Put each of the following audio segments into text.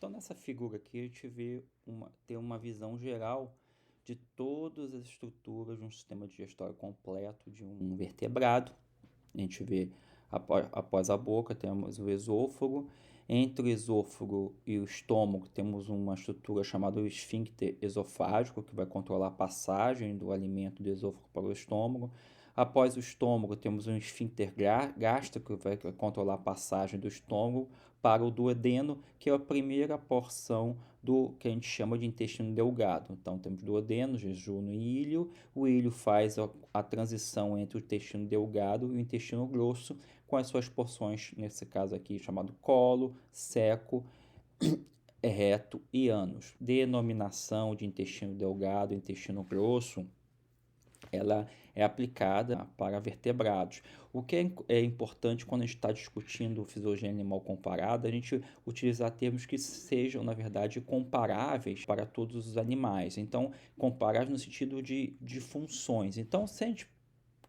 Então, nessa figura aqui, a gente tem uma visão geral de todas as estruturas de um sistema digestório completo de um vertebrado. A gente vê após a boca, temos o esôfago. Entre o esôfago e o estômago, temos uma estrutura chamada esfíncter esofágico, que vai controlar a passagem do alimento do esôfago para o estômago. Após o estômago, temos um esfíncter gástrico, que vai controlar a passagem do estômago para o duodeno, que é a primeira porção do que a gente chama de intestino delgado. Então, temos duodeno, jejunum e ilho. O ilho faz a transição entre o intestino delgado e o intestino grosso, com as suas porções, nesse caso aqui, chamado colo, seco, reto e ânus. Denominação de intestino delgado e intestino grosso, ela é aplicada para vertebrados. O que é importante quando a gente está discutindo fisiologia animal comparada, a gente utilizar termos que sejam, na verdade, comparáveis para todos os animais. Então, comparáveis no sentido de funções. Então, se a gente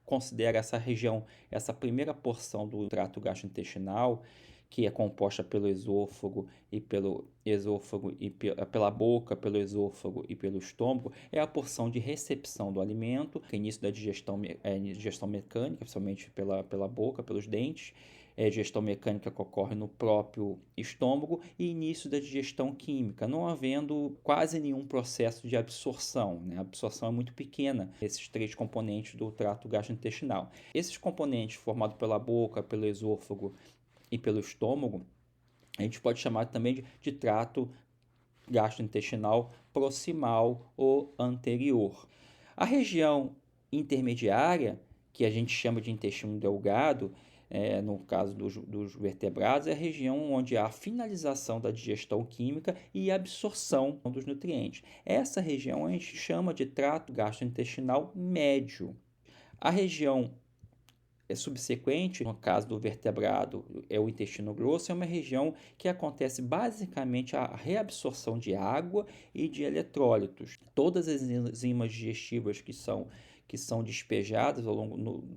considera essa região, essa primeira porção do trato gastrointestinal, que é composta pelo esôfago e pela boca, pelo esôfago e pelo estômago, é a porção de recepção do alimento, que é início da digestão mecânica, principalmente pela boca, pelos dentes, digestão mecânica que ocorre no próprio estômago e início da digestão química, não havendo quase nenhum processo de absorção, né? A absorção é muito pequena nesses três componentes do trato gastrointestinal. Esses componentes formados pela boca, pelo esôfago e pelo estômago, a gente pode chamar também de trato gastrointestinal proximal ou anterior. A região intermediária, que a gente chama de intestino delgado, no caso dos vertebrados, é a região onde há a finalização da digestão química e absorção dos nutrientes. Essa região a gente chama de trato gastrointestinal médio. A região subsequente, no caso do vertebrado, é o intestino grosso, é uma região que acontece basicamente a reabsorção de água e de eletrólitos. Todas as enzimas digestivas que são despejadas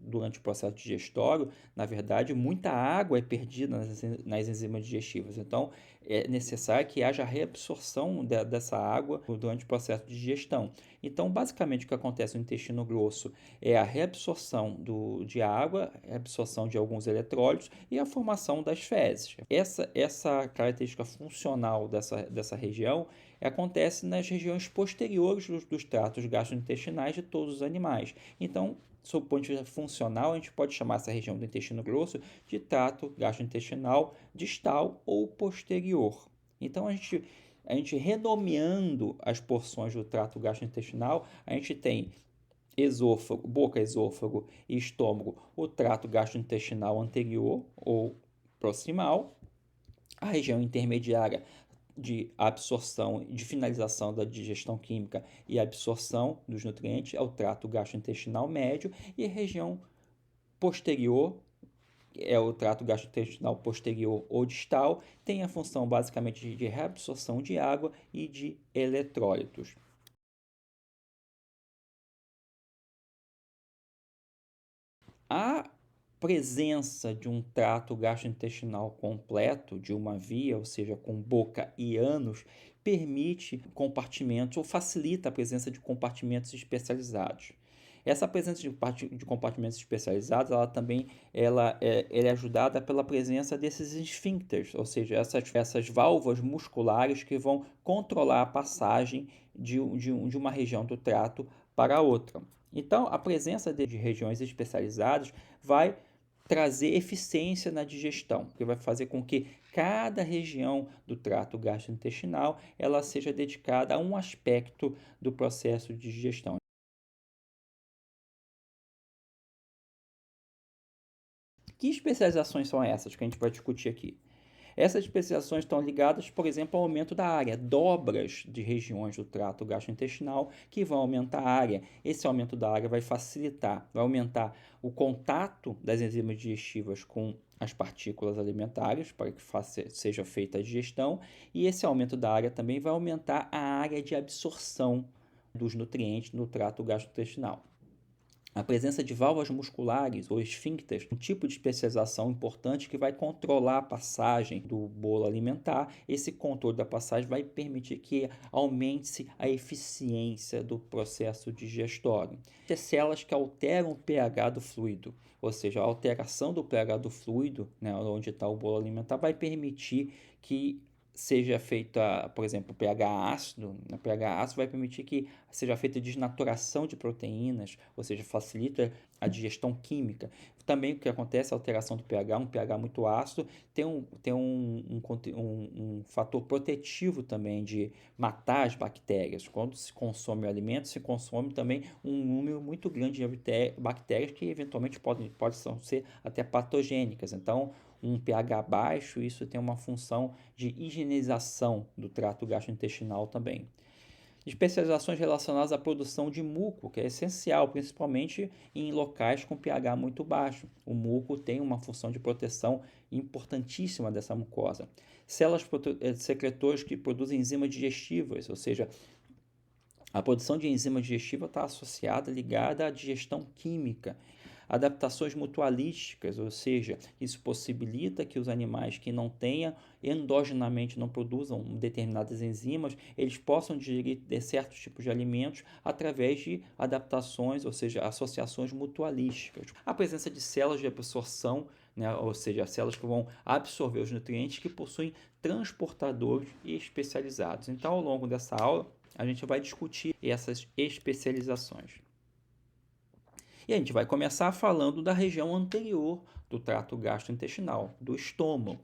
durante o processo digestório, na verdade, muita água é perdida nas enzimas digestivas. Então, é necessário que haja reabsorção dessa água durante o processo de digestão. Então, basicamente, o que acontece no intestino grosso é a reabsorção de água, a absorção de alguns eletrólitos e a formação das fezes. Essa característica funcional dessa região acontece nas regiões posteriores dos tratos gastrointestinais de todos os animais. Então, sob o ponto de vista funcional, a gente pode chamar essa região do intestino grosso de trato gastrointestinal distal ou posterior. Então, a gente renomeando as porções do trato gastrointestinal, a gente tem esôfago, boca, esôfago e estômago, o trato gastrointestinal anterior ou proximal, a região intermediária de absorção, de finalização da digestão química e absorção dos nutrientes é o trato gastrointestinal médio e a região posterior é o trato gastrointestinal posterior ou distal, tem a função basicamente de reabsorção de água e de eletrólitos. A presença de um trato gastrointestinal completo, de uma via, ou seja, com boca e ânus, permite compartimentos ou facilita a presença de compartimentos especializados. Essa presença de compartimentos especializados, ela é ajudada pela presença desses esfíncteres, ou seja, essas válvulas musculares que vão controlar a passagem de uma região do trato para a outra. Então, a presença de regiões especializadas vai trazer eficiência na digestão, que vai fazer com que cada região do trato gastrointestinal ela seja dedicada a um aspecto do processo de digestão. Que especializações são essas que a gente vai discutir aqui? Essas especializações estão ligadas, por exemplo, ao aumento da área, dobras de regiões do trato gastrointestinal que vão aumentar a área. Esse aumento da área vai facilitar, vai aumentar o contato das enzimas digestivas com as partículas alimentares para que seja feita a digestão, e esse aumento da área também vai aumentar a área de absorção dos nutrientes no trato gastrointestinal. A presença de válvulas musculares ou esfíncteres, um tipo de especialização importante que vai controlar a passagem do bolo alimentar. Esse controle da passagem vai permitir que aumente-se a eficiência do processo digestório. As células que alteram o pH do fluido, ou seja, a alteração do pH do fluido, né, onde está o bolo alimentar, vai permitir que seja feita, por exemplo, pH ácido. Na pH ácido vai permitir que seja feita desnaturação de proteínas, ou seja, facilita a digestão química. Também o que acontece, a alteração do pH, um pH muito ácido, tem um fator protetivo também de matar as bactérias. Quando se consome o alimento, se consome também um número muito grande de bactérias que eventualmente podem ser até patogênicas. Então, um pH baixo, isso tem uma função de higienização do trato gastrointestinal também. Especializações relacionadas à produção de muco, que é essencial, principalmente em locais com pH muito baixo. O muco tem uma função de proteção importantíssima dessa mucosa. Células secretoras que produzem enzimas digestivas, ou seja, a produção de enzima digestiva está associada, ligada à digestão química. Adaptações mutualísticas, ou seja, isso possibilita que os animais que não tenham endogenamente, não produzam determinadas enzimas, eles possam digerir certos tipos de alimentos através de adaptações, ou seja, associações mutualísticas. A presença de células de absorção, né, ou seja, células que vão absorver os nutrientes, que possuem transportadores especializados. Então, ao longo dessa aula, a gente vai discutir essas especializações. E a gente vai começar falando da região anterior do trato gastrointestinal, do estômago.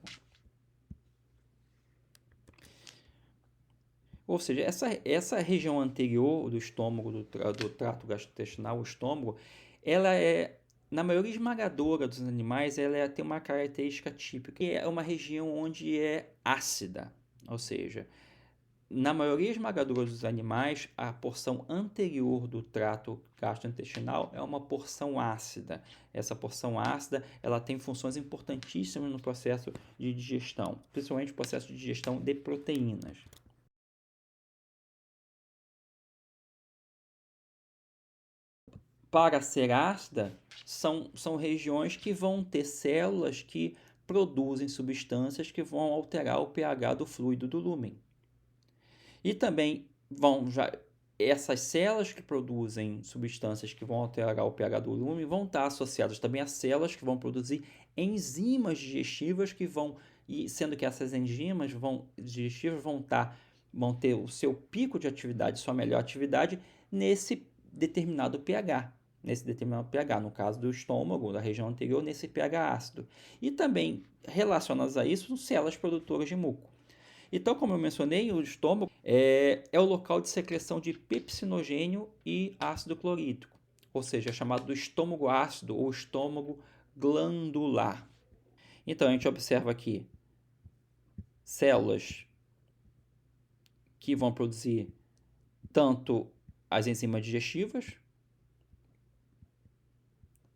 Ou seja, essa região anterior do estômago, do trato gastrointestinal, o estômago, ela é, na maioria esmagadora dos animais, tem uma característica típica, que é uma região onde é ácida, ou seja, na maioria esmagadora dos animais, a porção anterior do trato gastrointestinal é uma porção ácida. Essa porção ácida, ela tem funções importantíssimas no processo de digestão, principalmente no processo de digestão de proteínas. Para ser ácida, são regiões que vão ter células que produzem substâncias que vão alterar o pH do fluido do lúmen. E também essas células que produzem substâncias que vão alterar o pH do lume vão estar associadas também a células que vão produzir enzimas digestivas sendo que essas enzimas digestivas vão ter o seu pico de atividade, sua melhor atividade nesse determinado pH. No caso do estômago, da região anterior, nesse pH ácido. E também relacionadas a isso, são células produtoras de muco. Então, como eu mencionei, o estômago é o local de secreção de pepsinogênio e ácido clorídrico, ou seja, é chamado do estômago ácido ou estômago glandular. Então, a gente observa aqui células que vão produzir tanto as enzimas digestivas,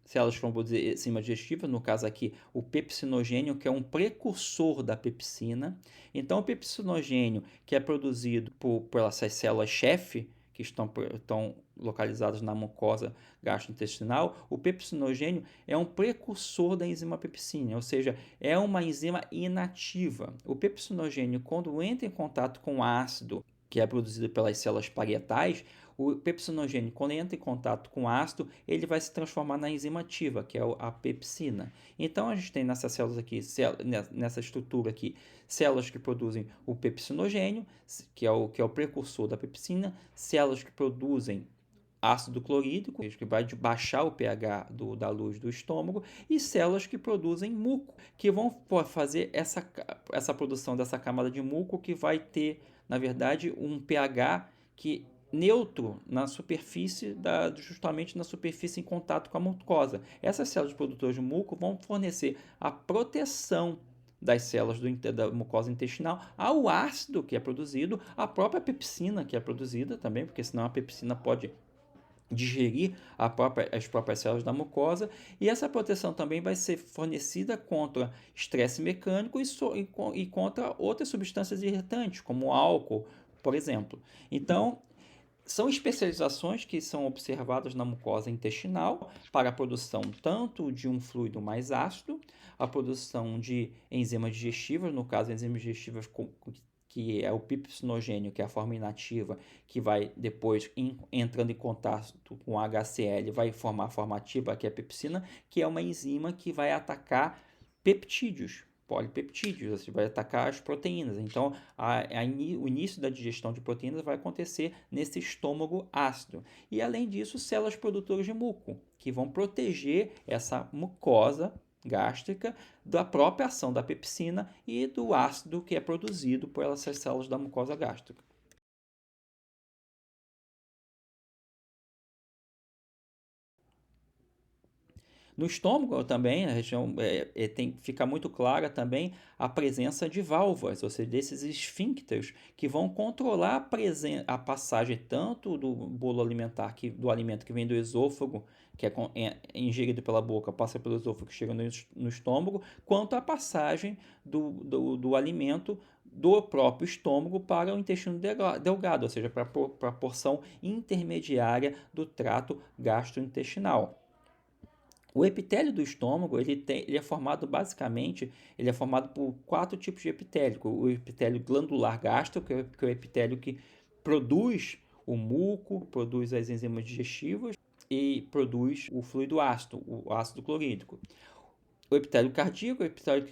células que vão produzir enzima digestiva, no caso aqui o pepsinogênio, que é um precursor da pepsina. Então, o pepsinogênio, que é produzido por essas células-chefe, que estão localizadas na mucosa gastrointestinal, o pepsinogênio é um precursor da enzima pepsina, ou seja, é uma enzima inativa. O pepsinogênio, quando entra em contato com o ácido, que é produzido pelas células parietais, o pepsinogênio, quando entra em contato com o ácido, ele vai se transformar na enzima ativa, que é a pepsina. Então, a gente tem nessas células aqui, nessa estrutura aqui, células que produzem o pepsinogênio, que é o precursor da pepsina, células que produzem ácido clorídrico, que vai baixar o pH da luz do estômago, e células que produzem muco, que vão fazer essa produção dessa camada de muco, que vai ter, na verdade, um pH neutro na superfície, justamente na superfície em contato com a mucosa. Essas células produtoras de muco vão fornecer a proteção das células da mucosa intestinal ao ácido que é produzido, à própria pepsina que é produzida também, porque senão a pepsina pode digerir as próprias células da mucosa, e essa proteção também vai ser fornecida contra estresse mecânico e contra outras substâncias irritantes, como o álcool, por exemplo. Então, São especializações que são observadas na mucosa intestinal para a produção tanto de um fluido mais ácido, a produção de enzimas digestivas, no caso, enzimas digestivas que é o pipsinogênio, que é a forma inativa, que vai depois entrando em contato com o HCl, vai formar a forma ativa, que é a pepsina, que é uma enzima que vai atacar peptídeos, polipeptídeos, você vai atacar as proteínas. Então, o início da digestão de proteínas vai acontecer nesse estômago ácido. E, além disso, células produtoras de muco, que vão proteger essa mucosa gástrica da própria ação da pepsina e do ácido que é produzido por essas células da mucosa gástrica. No estômago também, a região fica muito clara também a presença de válvulas, ou seja, desses esfíncteres que vão controlar a passagem tanto do bolo alimentar, do alimento que vem do esôfago, que é ingerido pela boca, passa pelo esôfago, chega no estômago, quanto a passagem do alimento do próprio estômago para o intestino delgado, ou seja, para a porção intermediária do trato gastrointestinal. O epitélio do estômago ele é formado basicamente ele é formado por 4 tipos de epitélio. O epitélio glandular gástrico, que é o epitélio que produz o muco, produz as enzimas digestivas e produz o fluido ácido, o ácido clorídrico. O epitélio cardíaco, o epitélio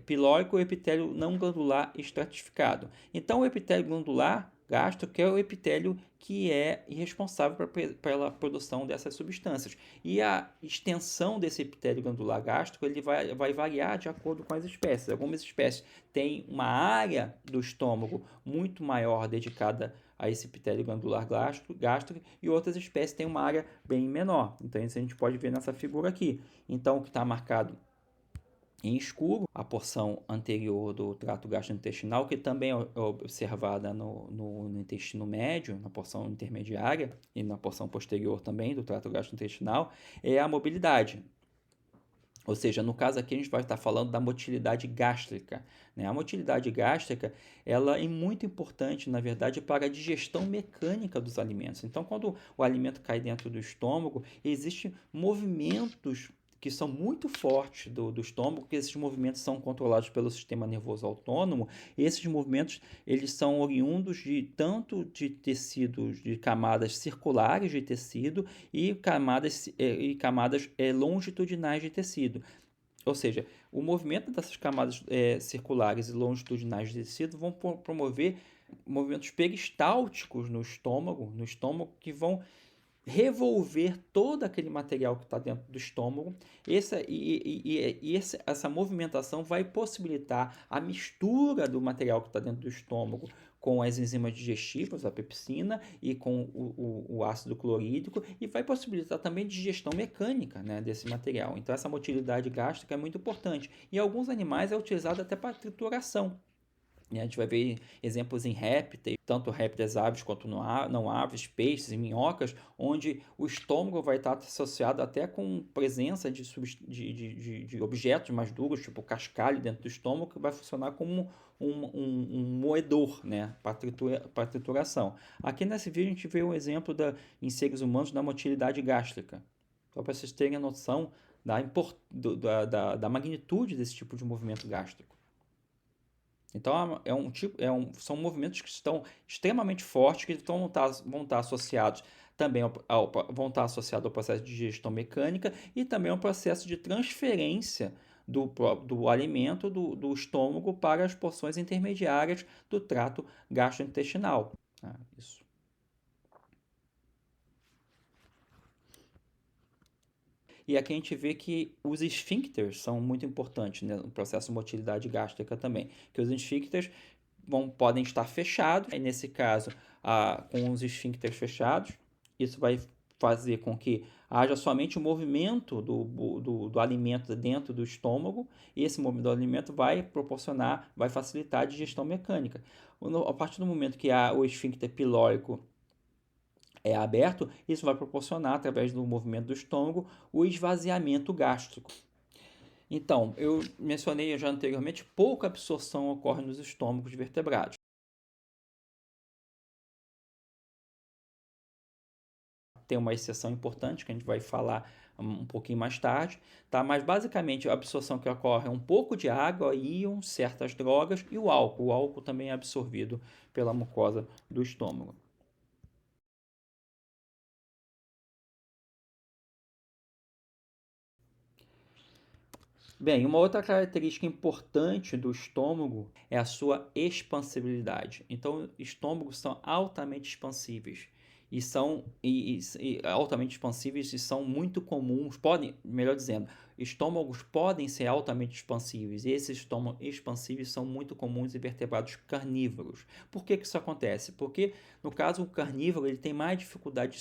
pilórico, o epitélio não glandular estratificado. Então, o epitélio glandular gástrico é o epitélio que é responsável pela produção dessas substâncias. E a extensão desse epitélio glandular gástrico ele vai variar de acordo com as espécies. Algumas espécies têm uma área do estômago muito maior dedicada a esse epitélio glandular gástrico e outras espécies têm uma área bem menor. Então, isso a gente pode ver nessa figura aqui. Então, o que está marcado em escuro, a porção anterior do trato gastrointestinal, que também é observada no intestino médio, na porção intermediária e na porção posterior também do trato gastrointestinal, é a mobilidade. Ou seja, no caso aqui a gente vai estar falando da motilidade gástrica. Né? A motilidade gástrica ela é muito importante, na verdade, para a digestão mecânica dos alimentos. Então, quando o alimento cai dentro do estômago, existem movimentos que são muito fortes do estômago, que esses movimentos são controlados pelo sistema nervoso autônomo, e esses movimentos eles são oriundos de tanto de tecidos, de camadas circulares de tecido e camadas longitudinais de tecido. Ou seja, o movimento dessas camadas circulares e longitudinais de tecido vão promover movimentos peristálticos no estômago que vão revolver todo aquele material que está dentro do estômago. Essa movimentação vai possibilitar a mistura do material que está dentro do estômago com as enzimas digestivas, a pepsina, e com o ácido clorídrico, e vai possibilitar também digestão mecânica, né, desse material. Então, essa motilidade gástrica é muito importante. Em alguns animais é utilizada até para trituração. A gente vai ver exemplos em répteis, tanto répteis aves quanto não aves, peixes e minhocas, onde o estômago vai estar associado até com presença de objetos mais duros, tipo cascalho dentro do estômago, que vai funcionar como um moedor, né, para trituração. Aqui nesse vídeo a gente vê um exemplo em seres humanos da motilidade gástrica. Só para vocês terem a noção da magnitude desse tipo de movimento gástrico. Então são movimentos que estão extremamente fortes, que vão estar associados também vão estar associados ao processo de digestão mecânica e também ao processo de transferência do alimento do estômago para as porções intermediárias do trato gastrointestinal. Isso. E aqui a gente vê que os esfíncteres são muito importantes, né, no processo de motilidade gástrica também, que os esfíncteres podem estar fechados, e nesse caso, com os esfíncteres fechados, isso vai fazer com que haja somente o movimento do alimento dentro do estômago, e esse movimento do alimento vai facilitar a digestão mecânica. A partir do momento que o esfíncter pilórico é aberto, isso vai proporcionar, através do movimento do estômago, o esvaziamento gástrico. Então, eu mencionei já anteriormente, pouca absorção ocorre nos estômagos de vertebrados. tem uma exceção importante que a gente vai falar um pouquinho mais tarde, tá? Mas basicamente a absorção que ocorre é um pouco de água, íons, certas drogas e o álcool. O álcool também é absorvido pela mucosa do estômago. Bem, uma outra característica importante do estômago é a sua expansibilidade. Então, estômagos são altamente expansíveis e altamente expansíveis e são muito comuns, podem, melhor dizendo, estômagos podem ser altamente expansíveis e esses estômagos expansíveis são muito comuns em vertebrados carnívoros. Por que isso acontece? Porque, no caso, o carnívoro ele tem mais dificuldade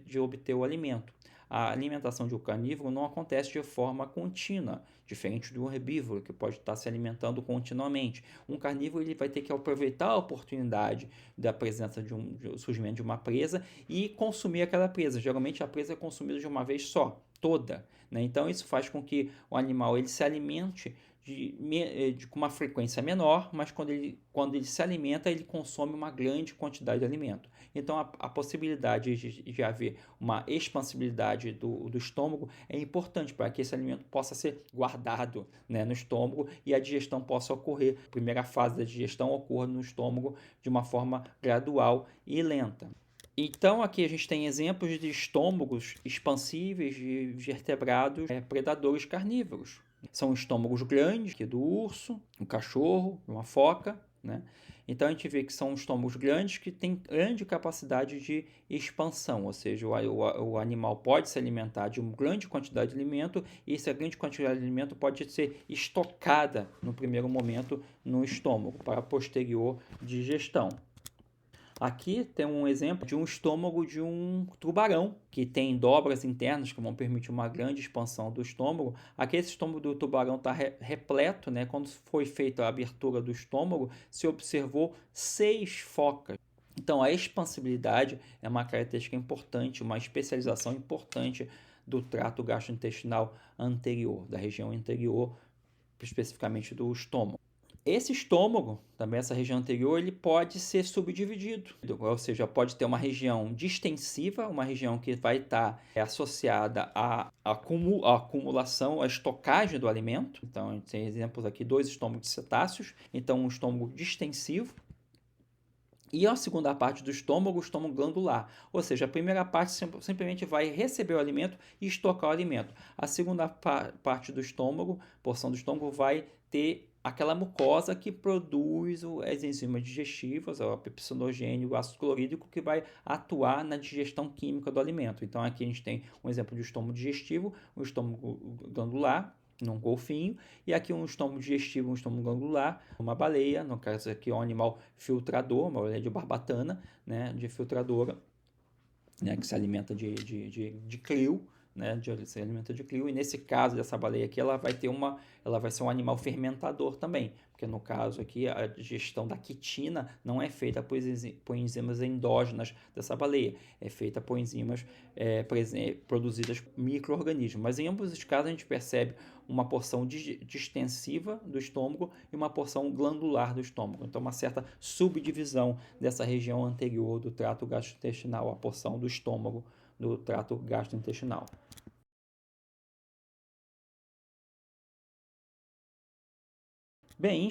de obter o alimento. A alimentação de um carnívoro não acontece de forma contínua, diferente de um herbívoro, que pode estar se alimentando continuamente. Um carnívoro ele vai ter que aproveitar a oportunidade da presença do surgimento de uma presa e consumir aquela presa. Geralmente a presa é consumida de uma vez só, toda. Né? Então isso faz com que o animal ele se alimente com uma frequência menor, mas quando ele se alimenta, ele consome uma grande quantidade de alimento. Então, a possibilidade de haver uma expansibilidade do estômago é importante para que esse alimento possa ser guardado, né, no estômago e a digestão possa ocorrer. A primeira fase da digestão ocorre no estômago de uma forma gradual e lenta. Então, aqui a gente tem exemplos de estômagos expansíveis de vertebrados predadores carnívoros. São estômagos grandes, que é do urso, um cachorro, uma foca, né? Então a gente vê que são estômagos grandes que têm grande capacidade de expansão, ou seja, o animal pode se alimentar de uma grande quantidade de alimento e essa grande quantidade de alimento pode ser estocada no primeiro momento no estômago para a posterior digestão. Aqui tem um exemplo de um estômago de um tubarão, que tem dobras internas que vão permitir uma grande expansão do estômago. Aqui esse estômago do tubarão está repleto, né? Quando foi feita a abertura do estômago, se observou 6 focas. Então a expansibilidade é uma característica importante, uma especialização importante do trato gastrointestinal anterior, da região anterior, especificamente do estômago. Esse estômago, também essa região anterior, ele pode ser subdividido, ou seja, pode ter uma região distensiva, uma região que vai estar associada à acumulação, à estocagem do alimento. Então, a gente tem exemplos aqui, 2 estômagos de cetáceos, então um estômago distensivo. E a segunda parte do estômago, o estômago glandular. Ou seja, a primeira parte simplesmente vai receber o alimento e estocar o alimento. A segunda parte do estômago, porção do estômago, vai ter aquela mucosa que produz as enzimas digestivas, o pepsinogênio, o ácido clorídrico, que vai atuar na digestão química do alimento. Então, aqui a gente tem um exemplo de estômago digestivo, o estômago glandular, num golfinho, e aqui um estômago digestivo, um estômago glandular, uma baleia, no caso aqui é um animal filtrador, uma baleia de barbatana, né, de filtradora, né, que se alimenta de krill, né, se alimenta de krill, e nesse caso dessa baleia aqui, ela vai ser um animal fermentador também, porque no caso aqui a digestão da quitina não é feita por enzimas endógenas dessa baleia, é feita por enzimas produzidas por micro-organismos, mas em ambos os casos a gente percebe uma porção distensiva do estômago e uma porção glandular do estômago, então uma certa subdivisão dessa região anterior do trato gastrointestinal, a porção do estômago do trato gastrointestinal. Bem,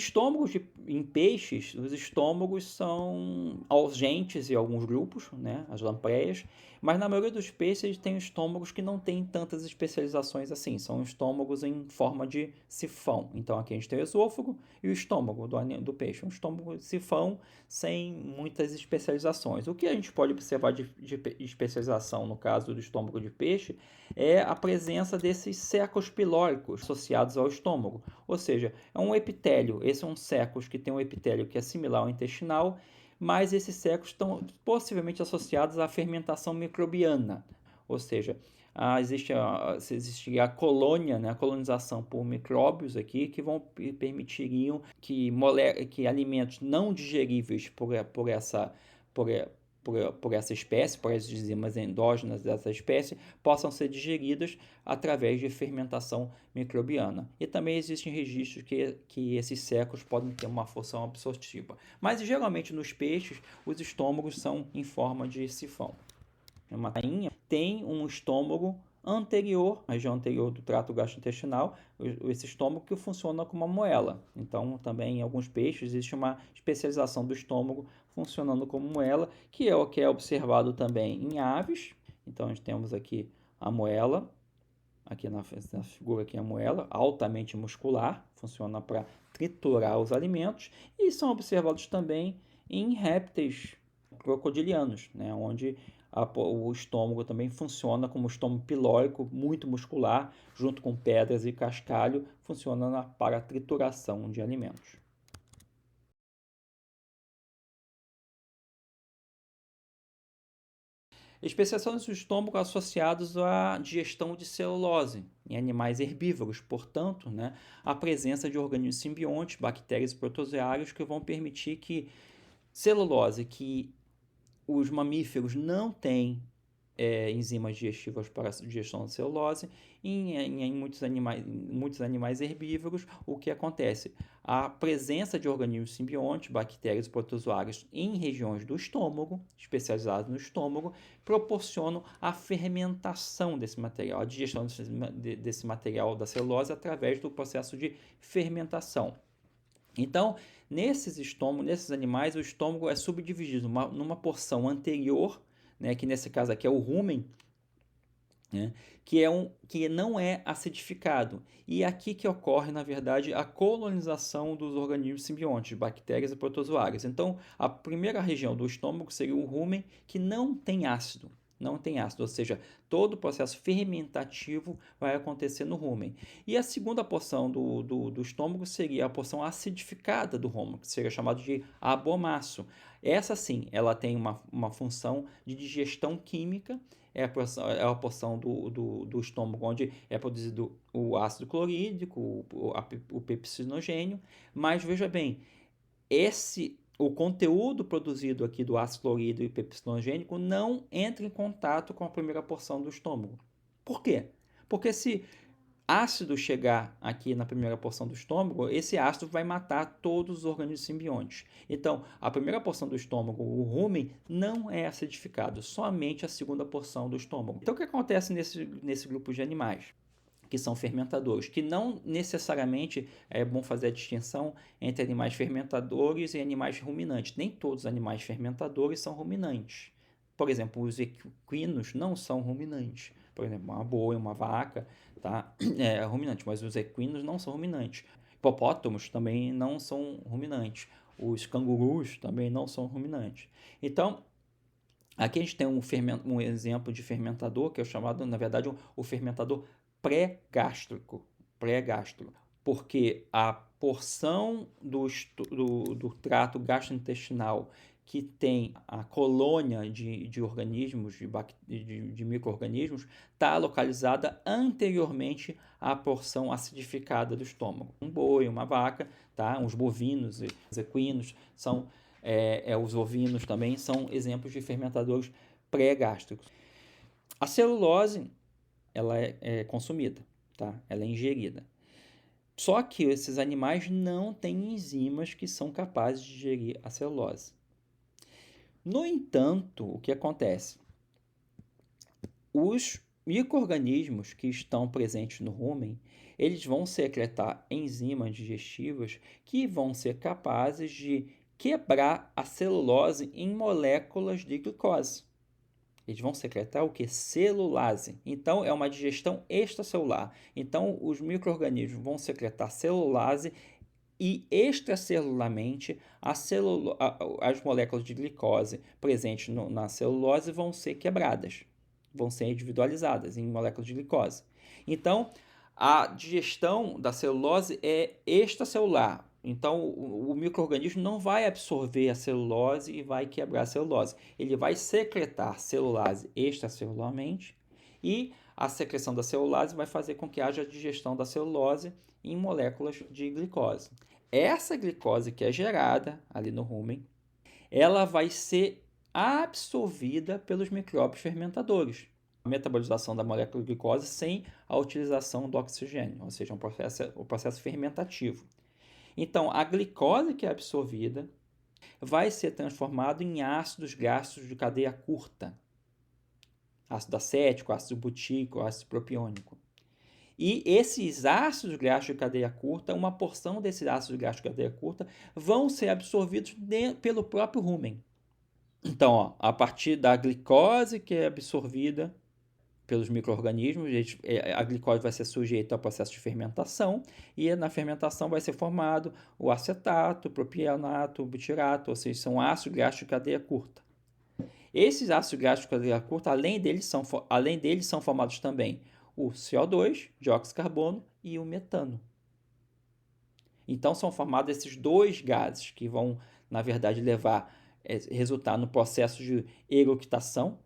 em peixes, os estômagos são ausentes em alguns grupos, né, as lampreias, mas na maioria dos peixes tem estômagos que não têm tantas especializações assim, são estômagos em forma de sifão. Então aqui a gente tem o esôfago e o estômago do peixe, um estômago de sifão sem muitas especializações. O que a gente pode observar de especialização no caso do estômago de peixe é a presença desses secos pilóricos associados ao estômago, ou seja, é um epitélio. Esse é um secos que tem um epitélio que é similar ao intestinal, mas esses secos estão possivelmente associados à fermentação microbiana, ou seja, existe a colônia, né, a colonização por micróbios aqui que vão permitiriam que alimentos não digeríveis por essa por essa espécie, por as enzimas endógenas dessa espécie, possam ser digeridas através de fermentação microbiana. E também existem registros que esses secos podem ter uma função absortiva. Mas geralmente nos peixes, os estômagos são em forma de sifão. uma tainha, tem um estômago anterior, a região anterior do trato gastrointestinal, esse estômago que funciona como uma moela. Então, também em alguns peixes existe uma especialização do estômago funcionando como moela, que é o que é observado também em aves. Então, nós temos aqui a moela, aqui na figura aqui a moela, altamente muscular, funciona para triturar os alimentos, e são observados também em répteis crocodilianos, né, onde o estômago também funciona como estômago pilórico, muito muscular, junto com pedras e cascalho, funciona para a trituração de alimentos. Especiações do estômago associados à digestão de celulose em animais herbívoros, portanto, né, a presença de organismos simbiontes, bactérias e protozoários que vão permitir que celulose que os mamíferos não têm enzimas digestivas para a digestão de celulose. Em muitos animais herbívoros, o que acontece? A presença de organismos simbiontes, bactérias e protozoários em regiões do estômago, especializados no estômago, proporcionam a fermentação desse material, a digestão desse material da celulose através do processo de fermentação. Então, nesses animais, o estômago é subdividido numa porção anterior, né, que nesse caso aqui é o rumen, né, que não é acidificado. E aqui que ocorre, na verdade, a colonização dos organismos simbiontes, bactérias e protozoários. Então, a primeira região do estômago seria o rumen, que não tem ácido. Não tem ácido, ou seja, todo o processo fermentativo vai acontecer no rumen. E a segunda porção do estômago seria a porção acidificada do rumen, que seria chamado de abomaço. Essa sim, ela tem uma função de digestão química, é a porção do estômago onde é produzido o ácido clorídrico, o pepsinogênio, mas veja bem, o conteúdo produzido aqui do ácido clorídrico e pepsinogênico não entra em contato com a primeira porção do estômago. Por quê? Porque se ácido chegar aqui na primeira porção do estômago, esse ácido vai matar todos os organismos simbiontes. Então, a primeira porção do estômago, o rumen, não é acidificado, somente a segunda porção do estômago. Então, o que acontece nesse grupo de animais? Que são fermentadores, que não necessariamente é bom fazer a distinção entre animais fermentadores e animais ruminantes. Nem todos os animais fermentadores são ruminantes. Por exemplo, os equinos não são ruminantes. Por exemplo, uma boi, uma vaca, tá? É ruminante, mas os equinos não são ruminantes. Hipopótamos também não são ruminantes. Os cangurus também não são ruminantes. Então, aqui a gente tem um exemplo de fermentador, que é chamado, na verdade, o fermentador pré-gástrico, porque a porção do trato gastrointestinal que tem a colônia de organismos, de micro-organismos, está localizada anteriormente à porção acidificada do estômago. Um boi, uma vaca, tá? Os bovinos, os equinos, os ovinos também são exemplos de fermentadores pré-gástricos. A celulose ela é consumida, tá? Ela é ingerida. Só que esses animais não têm enzimas que são capazes de digerir a celulose. No entanto, o que acontece? Os micro-organismos que estão presentes no rumen, eles vão secretar enzimas digestivas que vão ser capazes de quebrar a celulose em moléculas de glicose. Eles vão secretar o que? Celulase. Então, é uma digestão extracelular. Então, os micro-organismos vão secretar celulase e extracelularmente as moléculas de glicose presentes na celulose vão ser quebradas, vão ser individualizadas em moléculas de glicose. Então, a digestão da celulose é extracelular. Então, o micro-organismo não vai absorver a celulose e vai quebrar a celulose. Ele vai secretar celulase extracelularmente e a secreção da celulase vai fazer com que haja digestão da celulose em moléculas de glicose. Essa glicose que é gerada ali no rumen, ela vai ser absorvida pelos micróbios fermentadores. A metabolização da molécula de glicose sem a utilização do oxigênio, ou seja, o processo fermentativo. Então, a glicose que é absorvida vai ser transformada em ácidos gástricos de cadeia curta. ácido acético, ácido butírico, ácido propiônico. E esses ácidos graxos de cadeia curta, uma porção desses ácidos graxos de cadeia curta vão ser absorvidos pelo próprio rumen. Então, ó, a partir da glicose que é absorvida pelos micro-organismos, a glicose vai ser sujeita ao processo de fermentação e na fermentação vai ser formado o acetato, o propionato, o butirato, ou seja, são ácidos graxos de cadeia curta. Esses ácidos graxos de cadeia curta, além deles, são formados também o CO2, dióxido de carbono, e o metano. Então são formados esses dois gases que vão, na verdade, resultar no processo de eructação,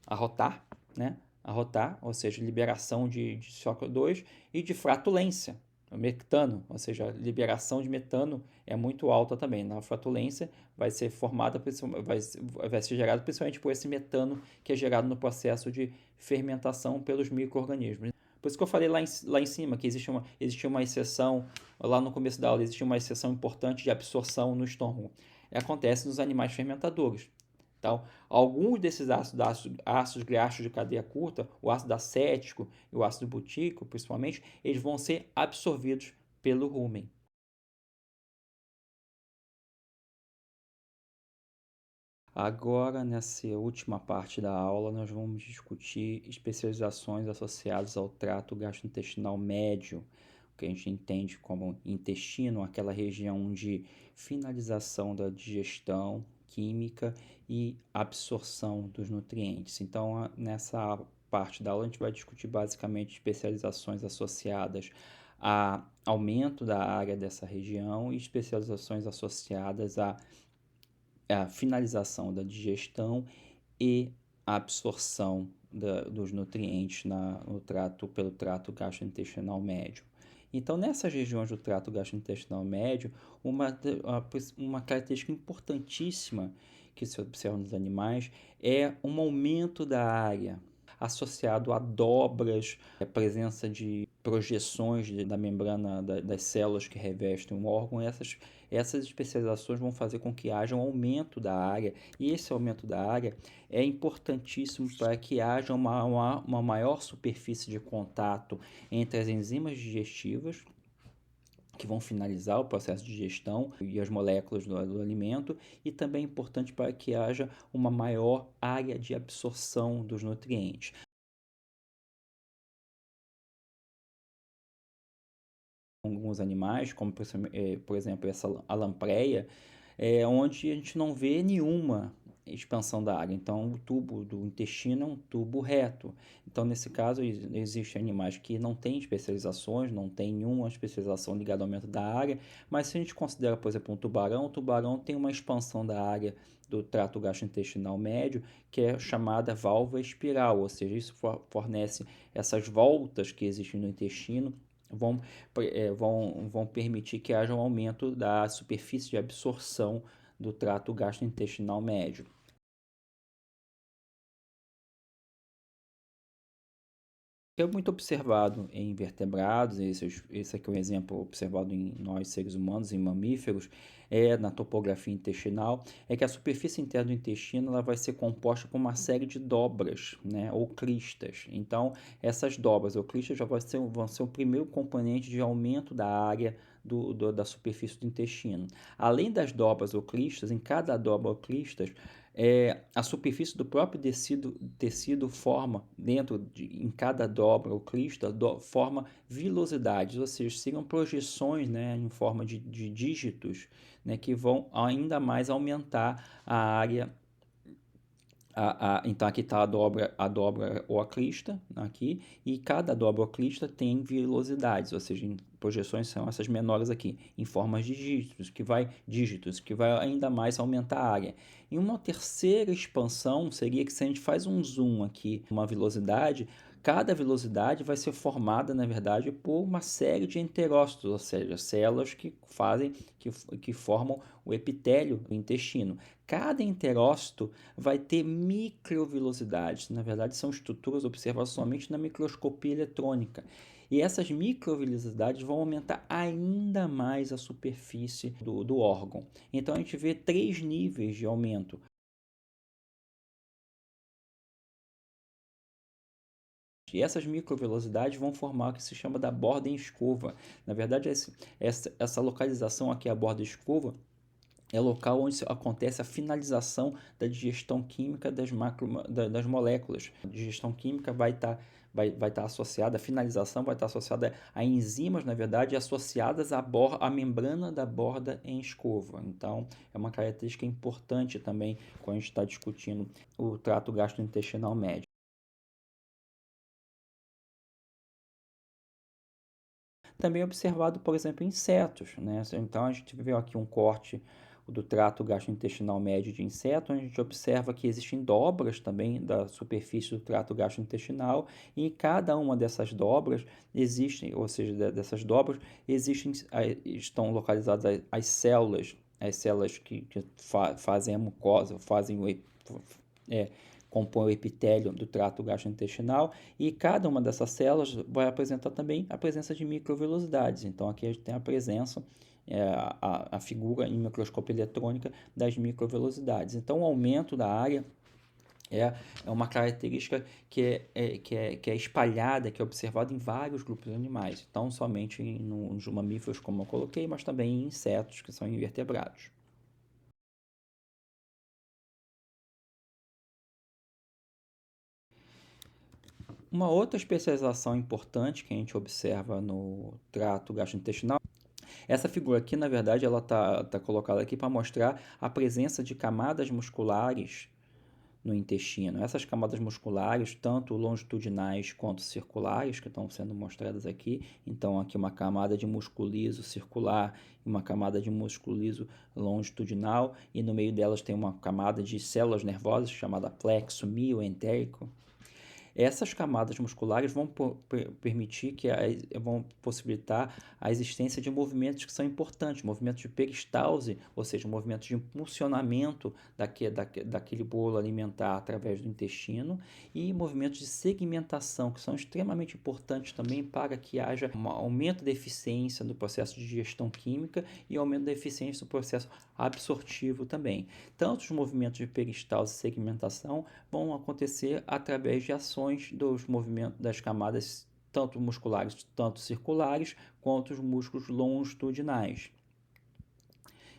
arrotar, né? Arrotar, ou seja, liberação de CO2 e de flatulência, o metano, ou seja, a liberação de metano é muito alta também. Na flatulência vai ser formada, vai ser gerado principalmente por esse metano que é gerado no processo de fermentação pelos micro-organismos. Por isso que eu falei lá em cima que existia uma exceção, lá no começo da aula, existia uma exceção importante de absorção no estômago. Acontece nos animais fermentadores. Então, alguns desses ácidos graxos de cadeia curta, o ácido acético e o ácido butírico, principalmente, eles vão ser absorvidos pelo rumen. Agora, nessa última parte da aula, nós vamos discutir especializações associadas ao trato gastrointestinal médio, que a gente entende como intestino, aquela região de finalização da digestão química e absorção dos nutrientes. Então, nessa parte da aula, a gente vai discutir basicamente especializações associadas a aumento da área dessa região e especializações associadas a finalização da digestão e a absorção dos nutrientes pelo trato gastrointestinal médio. Então, nessas regiões do trato gastrointestinal médio, uma característica importantíssima que se observa nos animais é um aumento da área associado a dobras, a presença de projeções da membrana das células que revestem o órgão. Essas especializações vão fazer com que haja um aumento da área, e esse aumento da área é importantíssimo para que haja uma maior superfície de contato entre as enzimas digestivas, que vão finalizar o processo de digestão e as moléculas do alimento, e também é importante para que haja uma maior área de absorção dos nutrientes. Alguns animais, como por exemplo a lampreia, onde a gente não vê nenhuma expansão da área. Então, o tubo do intestino é um tubo reto. Então, nesse caso, existem animais que não têm especializações, não tem nenhuma especialização ligada ao aumento da área, mas se a gente considera, por exemplo, o tubarão tem uma expansão da área do trato gastrointestinal médio, que é chamada válvula espiral, ou seja, isso fornece essas voltas que existem no intestino vão permitir que haja um aumento da superfície de absorção do trato gastrointestinal médio. É muito observado em invertebrados, esse aqui é um exemplo observado em nós seres humanos, em mamíferos, na topografia intestinal, é que a superfície interna do intestino ela vai ser composta por uma série de dobras, né, ou cristas. Então, essas dobras ou cristas já vão ser o primeiro componente de aumento da área da superfície do intestino. Além das dobras ou cristas, em cada dobra ou cristas, a superfície do próprio tecido forma, em cada dobra ou crista, forma vilosidades, ou seja, seriam projeções, né, em forma de dígitos, né, que vão ainda mais aumentar a área. Então aqui está a dobra ou a crista, aqui, e cada dobra ou crista tem vilosidades, ou seja, projeções são essas menores aqui, em formas de dígitos, que vai ainda mais aumentar a área. E uma terceira expansão seria que se a gente faz um zoom aqui, uma velocidade, cada velocidade vai ser formada, na verdade, por uma série de enterócitos, ou seja, células que formam o epitélio do intestino. Cada enterócito vai ter microvelocidades, na verdade são estruturas observadas somente na microscopia eletrônica. E essas microvelocidades vão aumentar ainda mais a superfície do órgão. Então a gente vê 3 níveis de aumento. E essas microvelosidades vão formar o que se chama da borda em escova. Na verdade, essa localização aqui, a borda escova, é o local onde acontece a finalização da digestão química das moléculas. A digestão química vai estar associada, a finalização vai estar associada a enzimas, na verdade, associadas à membrana da borda em escova. Então, é uma característica importante também quando a gente está discutindo o trato gastrointestinal médio. Também é observado, por exemplo, em insetos, né? Então, a gente viu aqui um corte do trato gastrointestinal médio de inseto, onde a gente observa que existem dobras também da superfície do trato gastrointestinal, e em cada uma dessas dobras existem, ou seja, dessas dobras existem, estão localizadas as células que fazem a mucosa, compõe o epitélio do trato gastrointestinal, e cada uma dessas células vai apresentar também a presença de microvelosidades. Então, aqui a gente tem a presença, a figura em microscópio eletrônica das microvelosidades. Então, o aumento da área é uma característica que é espalhada, que é observada em vários grupos animais. Então, somente nos mamíferos, como eu coloquei, mas também em insetos, que são invertebrados. Uma outra especialização importante que a gente observa no trato gastrointestinal, essa figura aqui, na verdade, ela tá colocada aqui para mostrar a presença de camadas musculares no intestino. Essas camadas musculares, tanto longitudinais quanto circulares, que estão sendo mostradas aqui. Então, aqui uma camada de músculo liso circular e uma camada de músculo liso longitudinal, e no meio delas tem uma camada de células nervosas chamada plexo mioentérico. Essas camadas musculares vão permitir vão possibilitar a existência de movimentos que são importantes, movimentos de peristalse, ou seja, movimentos de impulsionamento daquele bolo alimentar através do intestino, e movimentos de segmentação, que são extremamente importantes também para que haja um aumento da eficiência do processo de digestão química e aumento da eficiência do processo absortivo também. Tanto os movimentos de peristalse e segmentação vão acontecer através de ações dos movimentos das camadas tanto musculares, tanto circulares, quanto os músculos longitudinais.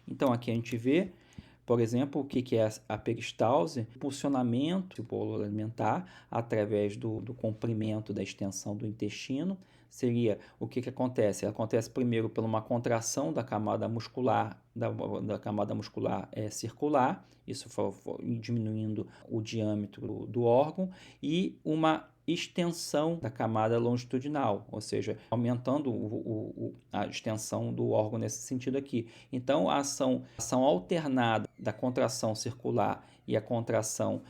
Então, aqui a gente vê, por exemplo, o que é a peristalse, o funcionamento do bolo alimentar através do comprimento da extensão do intestino. Seria o que acontece? Acontece primeiro por uma contração da camada muscular, da camada muscular circular, isso diminuindo o diâmetro do órgão, e uma extensão da camada longitudinal, ou seja, aumentando a extensão do órgão nesse sentido aqui. Então, a ação alternada da contração circular e a contração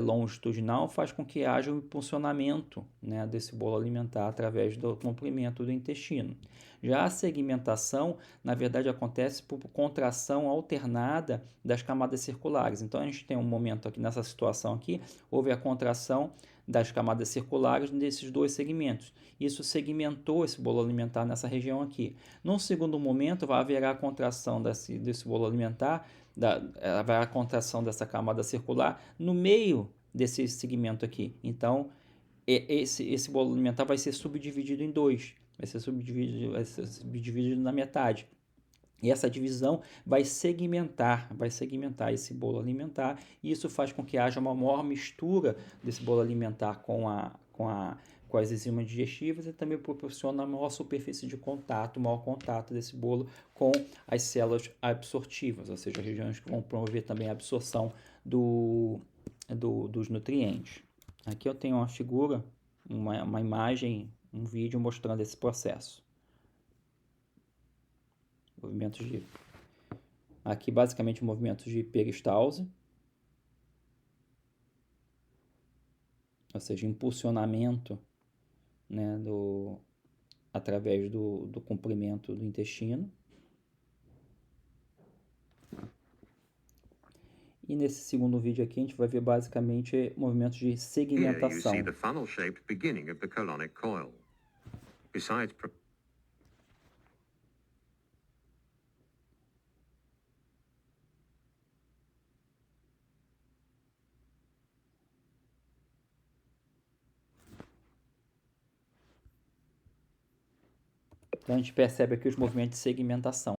longitudinal faz com que haja um impulsionamento, né, desse bolo alimentar através do comprimento do intestino. Já a segmentação, na verdade, acontece por contração alternada das camadas circulares. Então, a gente tem um momento aqui, nessa situação aqui, houve a contração das camadas circulares desses dois segmentos. Isso segmentou esse bolo alimentar nessa região aqui. Num segundo momento, vai haver a contração desse bolo alimentar, vai a contração dessa camada circular no meio desse segmento aqui. Então, esse bolo alimentar vai ser subdividido em dois. Vai ser subdividido na metade. E essa divisão vai segmentar esse bolo alimentar, e isso faz com que haja uma maior mistura desse bolo alimentar com as enzimas digestivas, e também proporciona maior superfície de contato, maior contato desse bolo com as células absortivas, ou seja, regiões que vão promover também a absorção dos nutrientes. Aqui eu tenho uma figura, uma imagem, um vídeo mostrando esse processo. Movimentos de... Aqui, basicamente, movimentos de peristalse, ou seja, impulsionamento, né, através do comprimento do intestino. E nesse segundo vídeo aqui, a gente vai ver basicamente movimentos de segmentação. Here you see the funnel-shaped beginning of the colonic coil. Besides Então a gente percebe aqui os movimentos de segmentação.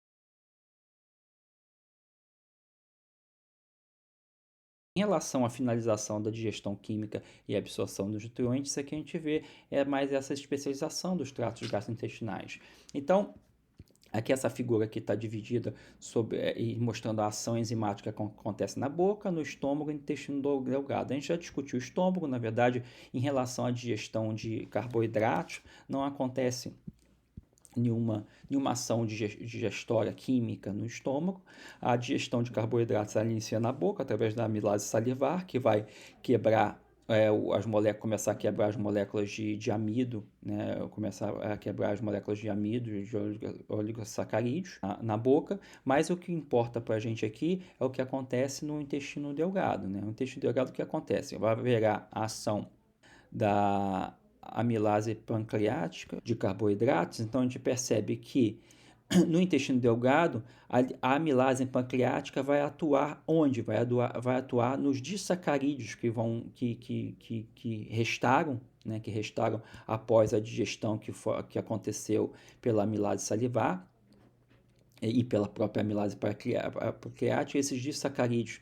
Em relação à finalização da digestão química e absorção dos nutrientes, aqui a gente vê mais essa especialização dos tratos gastrointestinais. Então, aqui essa figura aqui está dividida e mostrando a ação enzimática que acontece na boca, no estômago e no intestino delgado. A gente já discutiu o estômago, na verdade, em relação à digestão de carboidratos, não acontece nenhuma ação digestória química no estômago. A digestão de carboidratos ela inicia na boca, através da amilase salivar, que vai quebrar começar a quebrar as moléculas de amido, né? Começar a quebrar as moléculas de amido, de oligosacarídeos na boca, mas o que importa para a gente aqui é o que acontece no intestino delgado, né? No intestino delgado, o que acontece? Vai haver a ação da amilase pancreática de carboidratos, então a gente percebe que no intestino delgado, a amilase pancreática vai atuar onde? Vai atuar nos disacarídeos que restaram, né, que restaram após a digestão que aconteceu pela amilase salivar e pela própria amilase pancreática. Esses disacarídeos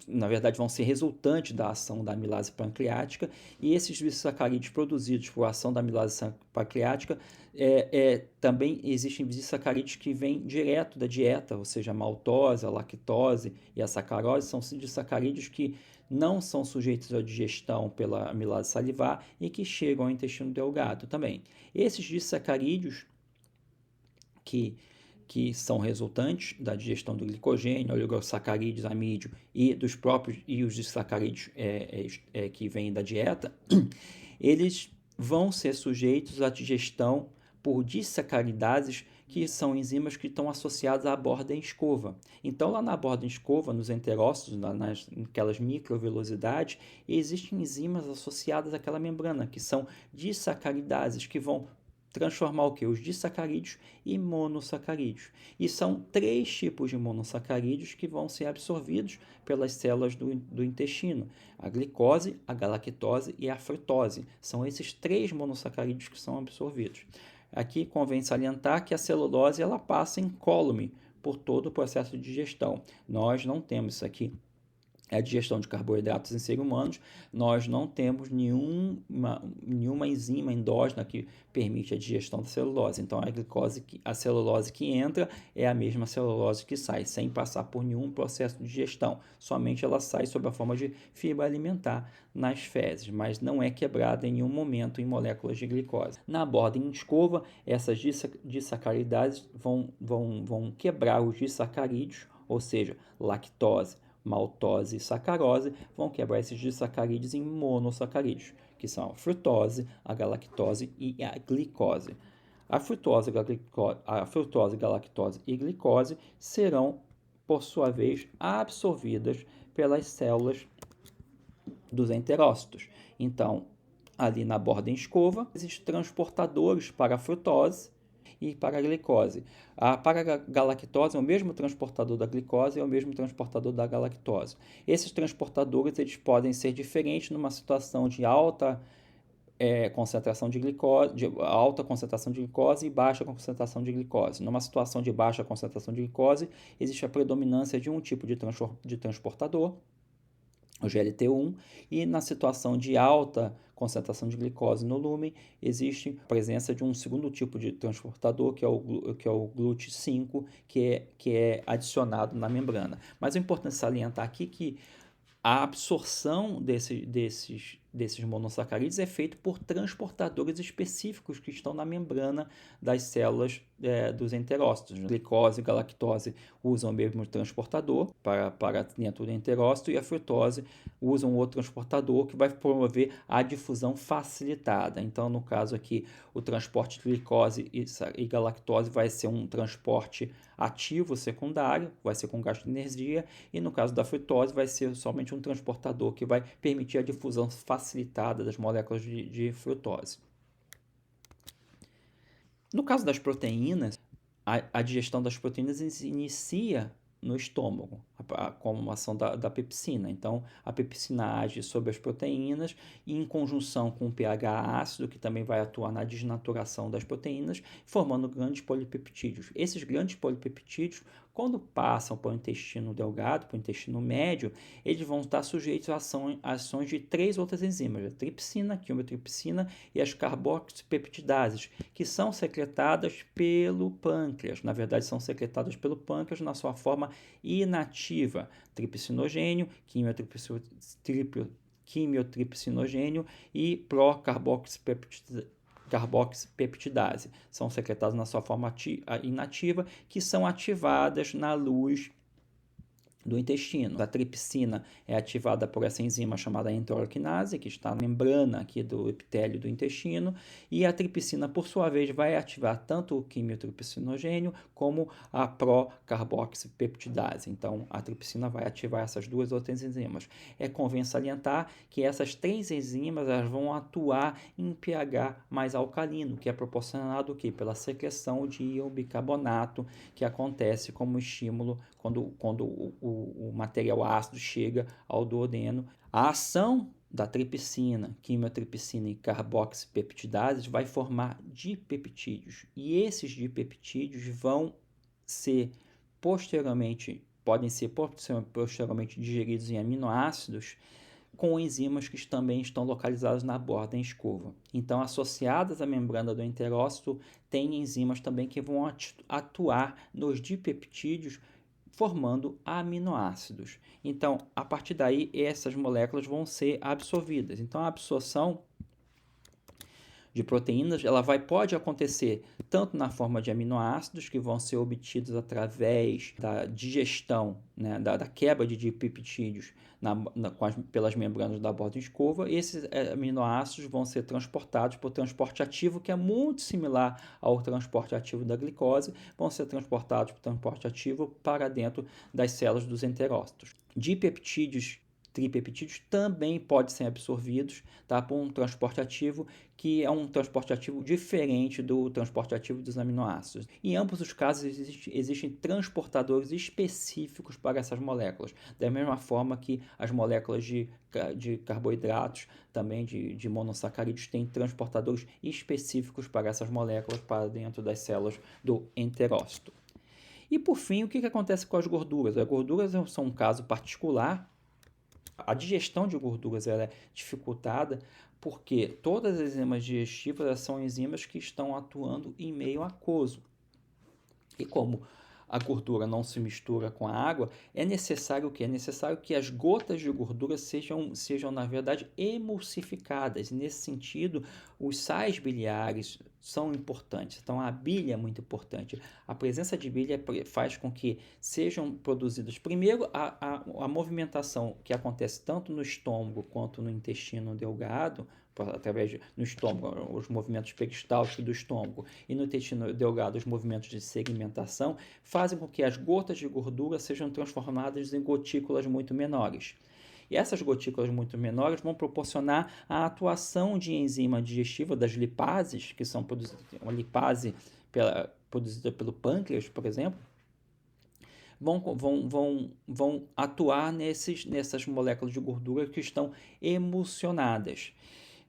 na verdade, vão ser resultantes da ação da amilase pancreática, e esses disacarídeos produzidos por ação da amilase pancreática, também existem disacarídeos que vêm direto da dieta, ou seja, a maltose, a lactose e a sacarose são disacarídeos que não são sujeitos à digestão pela amilase salivar e que chegam ao intestino delgado também. Esses disacarídeos que são resultantes da digestão do glicogênio, oligosacarídeos, amídio e os disacarídeos que vêm da dieta, eles vão ser sujeitos à digestão por disacaridases, que são enzimas que estão associadas à borda em escova. Então, lá na borda em escova, nos enterócitos, naquelas microvelocidades, existem enzimas associadas àquela membrana, que são disacaridases, que vão transformar o que? Os disacarídeos em monossacarídeos. E são 3 tipos de monossacarídeos que vão ser absorvidos pelas células do intestino: a glicose, a galactose e a frutose. São esses 3 monossacarídeos que são absorvidos. Aqui convém salientar que a celulose ela passa incólume por todo o processo de digestão. Nós não temos isso aqui. A digestão de carboidratos em seres humanos, nós não temos nenhuma enzima endógena que permite a digestão da celulose. Então, a celulose que entra é a mesma celulose que sai, sem passar por nenhum processo de digestão. Somente ela sai sob a forma de fibra alimentar nas fezes, mas não é quebrada em nenhum momento em moléculas de glicose. Na borda em escova, essas disacaridases vão quebrar os disacarídeos, ou seja, lactose, maltose e sacarose, vão quebrar esses disacarídeos em monossacarídeos, que são a frutose, a galactose e a glicose. A frutose, galactose e glicose serão, por sua vez, absorvidas pelas células dos enterócitos. Então, ali na borda em escova, existem transportadores para a frutose e para a glicose. Para a galactose é o mesmo transportador da glicose, é o mesmo transportador da galactose. Esses transportadores eles podem ser diferentes numa situação de alta concentração de glicose e baixa concentração de glicose. Numa situação de baixa concentração de glicose, existe a predominância de um tipo de transportador, o GLT1, e na situação de alta concentração de glicose no lúmen, existe a presença de um segundo tipo de transportador, que é o GLUT5, que é adicionado na membrana. Mas é importante salientar aqui que a absorção desses monossacarídeos é feita por transportadores específicos que estão na membrana das células dos enterócitos. Glicose e galactose usam o mesmo transportador para dentro do enterócito, e a frutose usa um outro transportador que vai promover a difusão facilitada. Então, no caso aqui, o transporte de glicose e galactose vai ser um transporte ativo secundário, vai ser com gasto de energia, e no caso da frutose vai ser somente um transportador que vai permitir a difusão facilitada das moléculas de frutose. No caso das proteínas, a digestão das proteínas inicia no estômago, como ação da pepsina. Então, a pepsina age sobre as proteínas e em conjunção com o pH ácido, que também vai atuar na desnaturação das proteínas, formando grandes polipeptídeos. Esses grandes polipeptídeos, quando passam para o intestino delgado, para o intestino médio, eles vão estar sujeitos a ações de 3 outras enzimas, a tripsina, quimiotripsina e as carboxipeptidases, que são secretadas pelo pâncreas. Na verdade, são secretadas pelo pâncreas na sua forma inativa, tripsinogênio, quimiotripsinogênio e carboxipeptidase. São secretadas na sua forma inativa, que são ativadas na luz do intestino. A tripsina é ativada por essa enzima chamada enterocrinase, que está na membrana aqui do epitélio do intestino, e a tripsina, por sua vez, vai ativar tanto o quimiotripsinogênio como a procarboxipeptidase. Então, a tripsina vai ativar essas duas outras enzimas. Convém salientar que essas 3 enzimas elas vão atuar em pH mais alcalino, que é proporcionado o quê? Pela secreção de íon bicarbonato, que acontece como estímulo quando o material ácido chega ao duodeno. A ação da tripsina, quimiotripsina e carboxipeptidases vai formar dipeptídeos. E esses dipeptídeos podem ser posteriormente digeridos em aminoácidos com enzimas que também estão localizadas na borda em escova. Então, associadas à membrana do enterócito, tem enzimas também que vão atuar nos dipeptídeos, formando aminoácidos. Então, a partir daí, essas moléculas vão ser absorvidas. Então, a absorção de proteínas, pode acontecer tanto na forma de aminoácidos, que vão ser obtidos através da digestão, né, da quebra de dipeptídeos pelas membranas da borda de escova. Esses aminoácidos vão ser transportados por transporte ativo, que é muito similar ao transporte ativo da glicose, vão ser transportados por transporte ativo para dentro das células dos enterócitos. Dipeptídeos, tripeptídeos também podem ser absorvidos, tá, por um transporte ativo, que é um transporte ativo diferente do transporte ativo dos aminoácidos. Em ambos os casos, existem transportadores específicos para essas moléculas, da mesma forma que as moléculas de carboidratos, também de monossacarídeos, têm transportadores específicos para essas moléculas para dentro das células do enterócito. E por fim, o que acontece com as gorduras? As gorduras são um caso particular. A digestão de gorduras ela é dificultada porque todas as enzimas digestivas são enzimas que estão atuando em meio aquoso. E como a gordura não se mistura com a água, é necessário o quê? É necessário que as gotas de gordura sejam na verdade, emulsificadas. E, nesse sentido, os sais biliares são importantes. Então, a bile é muito importante. A presença de bile faz com que sejam produzidas, primeiro, a movimentação que acontece tanto no estômago quanto no intestino delgado, através no estômago, os movimentos peristálticos do estômago, e no intestino delgado, os movimentos de segmentação, fazem com que as gotas de gordura sejam transformadas em gotículas muito menores. E essas gotículas muito menores vão proporcionar a atuação de enzima digestiva das lipases, que são produzidas, uma lipase produzida pelo pâncreas, por exemplo, vão atuar nessas moléculas de gordura que estão emulsionadas.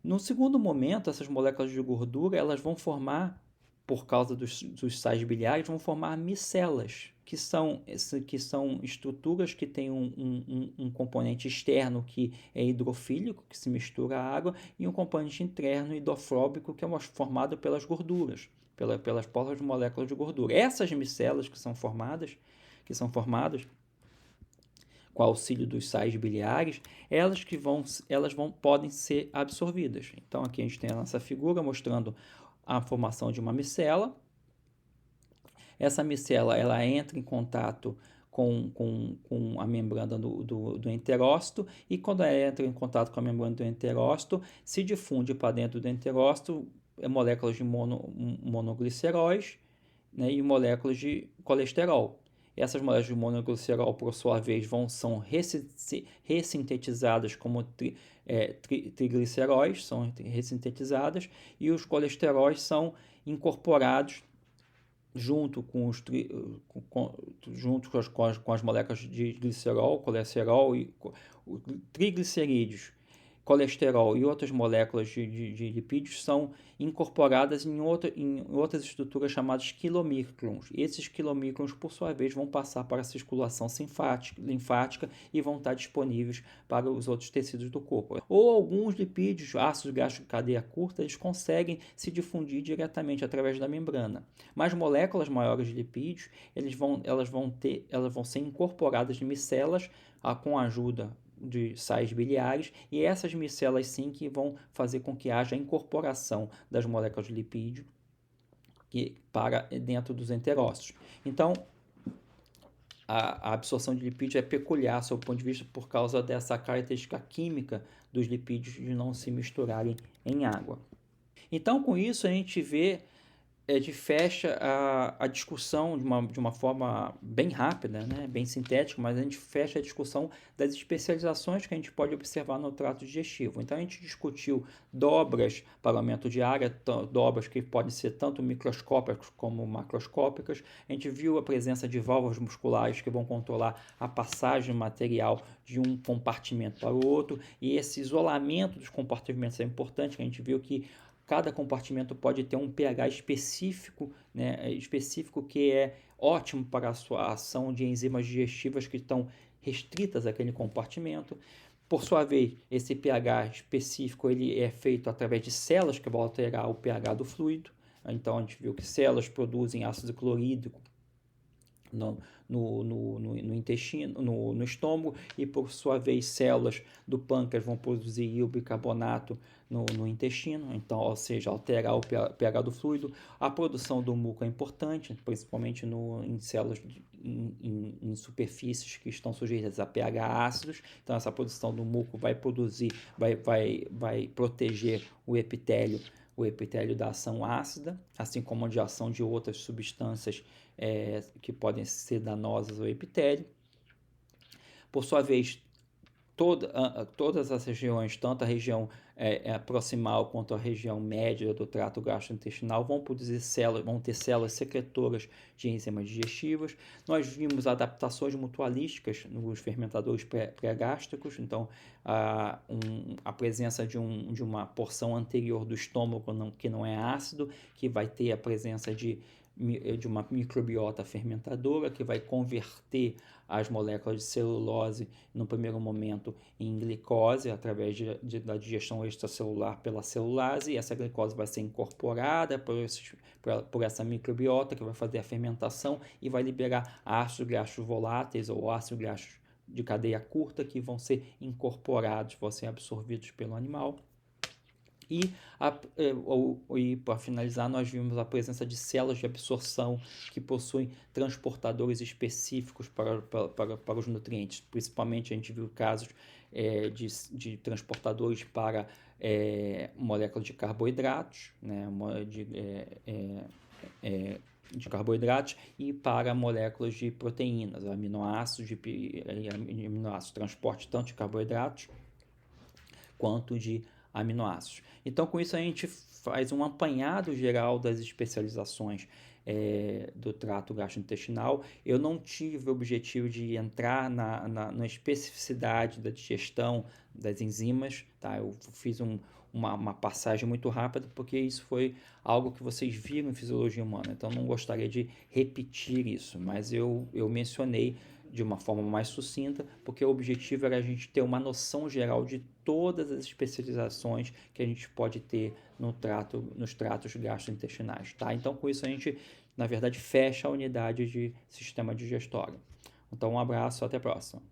No segundo momento, essas moléculas de gordura elas vão formar, por causa dos sais biliares, vão formar micelas, que são estruturas que têm um componente externo que é hidrofílico, que se mistura à água, e um componente interno hidrofóbico, que é formado pelas gorduras, pelas próprias moléculas de gordura. Essas micelas que são formadas com o auxílio dos sais biliares, elas podem ser absorvidas. Então, aqui a gente tem a nossa figura mostrando a formação de uma micela. Essa micela ela entra em contato com a membrana do enterócito, e quando ela entra em contato com a membrana do enterócito, se difunde para dentro do enterócito moléculas de monogliceróis, né, e moléculas de colesterol. Essas moléculas de monoglicerol, por sua vez, são ressintetizadas como trigliceróis, são ressintetizadas, e os colesteróis são incorporados junto com os junto com as moléculas de glicerol, colesterol e triglicerídeos, colesterol e outras moléculas de lipídios são incorporadas em outras estruturas chamadas quilomicrons. Esses quilomicrons, por sua vez, vão passar para a circulação linfática e vão estar disponíveis para os outros tecidos do corpo. Ou alguns lipídios, ácidos graxos de cadeia curta, eles conseguem se difundir diretamente através da membrana. Mas moléculas maiores de lipídios, elas vão ser incorporadas em micelas com a ajuda de sais biliares, e essas micelas sim que vão fazer com que haja a incorporação das moléculas de lipídio para dentro dos enterócitos. Então, a absorção de lipídio é peculiar, sob o ponto de vista, por causa dessa característica química dos lipídios de não se misturarem em água. Então, com isso, a gente vê fecha a discussão de uma forma bem rápida, né? Bem sintética, mas a gente fecha a discussão das especializações que a gente pode observar no trato digestivo. Então a gente discutiu dobras para o aumento de área, dobras que podem ser tanto microscópicas como macroscópicas. A gente viu a presença de válvulas musculares que vão controlar a passagem material de um compartimento para o outro, e esse isolamento dos compartimentos é importante, que a gente viu que cada compartimento pode ter um pH específico, né, específico que é ótimo para a sua ação de enzimas digestivas que estão restritas àquele compartimento. Por sua vez, esse pH específico ele é feito através de células que vão alterar o pH do fluido. Então, a gente viu que células produzem ácido clorídrico no intestino, no estômago, e por sua vez células do pâncreas vão produzir bicarbonato no intestino, então, ou seja, alterar o pH do fluido. A produção do muco é importante, principalmente em células em superfícies que estão sujeitas a pH ácidos, então essa produção do muco vai proteger o epitélio da ação ácida, assim como de ação de outras substâncias que podem ser danosas ao epitélio. Por sua vez, todas as regiões, tanto a região proximal quanto a região média do trato gastrointestinal, vão ter células secretoras de enzimas digestivas. Nós vimos adaptações mutualísticas nos fermentadores pré-gástricos, então a presença de uma porção anterior do estômago que não é ácido, que vai ter a presença de uma microbiota fermentadora que vai converter as moléculas de celulose no primeiro momento em glicose através da digestão extracelular pela celulase, e essa glicose vai ser incorporada por essa microbiota que vai fazer a fermentação e vai liberar ácidos graxos voláteis ou ácidos graxos de cadeia curta que vão ser incorporados, vão ser absorvidos pelo animal. E para finalizar, nós vimos a presença de células de absorção que possuem transportadores específicos para os nutrientes. Principalmente a gente viu casos de transportadores para moléculas de carboidratos, né, de carboidratos, e para moléculas de proteínas, aminoácidos, transporte tanto de carboidratos quanto de aminoácidos. Então, com isso, a gente faz um apanhado geral das especializações do trato gastrointestinal. Eu não tive o objetivo de entrar na especificidade da digestão das enzimas, tá? Eu fiz uma passagem muito rápida, porque isso foi algo que vocês viram em fisiologia humana, então não gostaria de repetir isso, mas eu mencionei de uma forma mais sucinta, porque o objetivo era a gente ter uma noção geral de todas as especializações que a gente pode ter nos tratos gastrointestinais, tá? Então, com isso, a gente, na verdade, fecha a unidade de sistema digestório. Então, um abraço, até a próxima.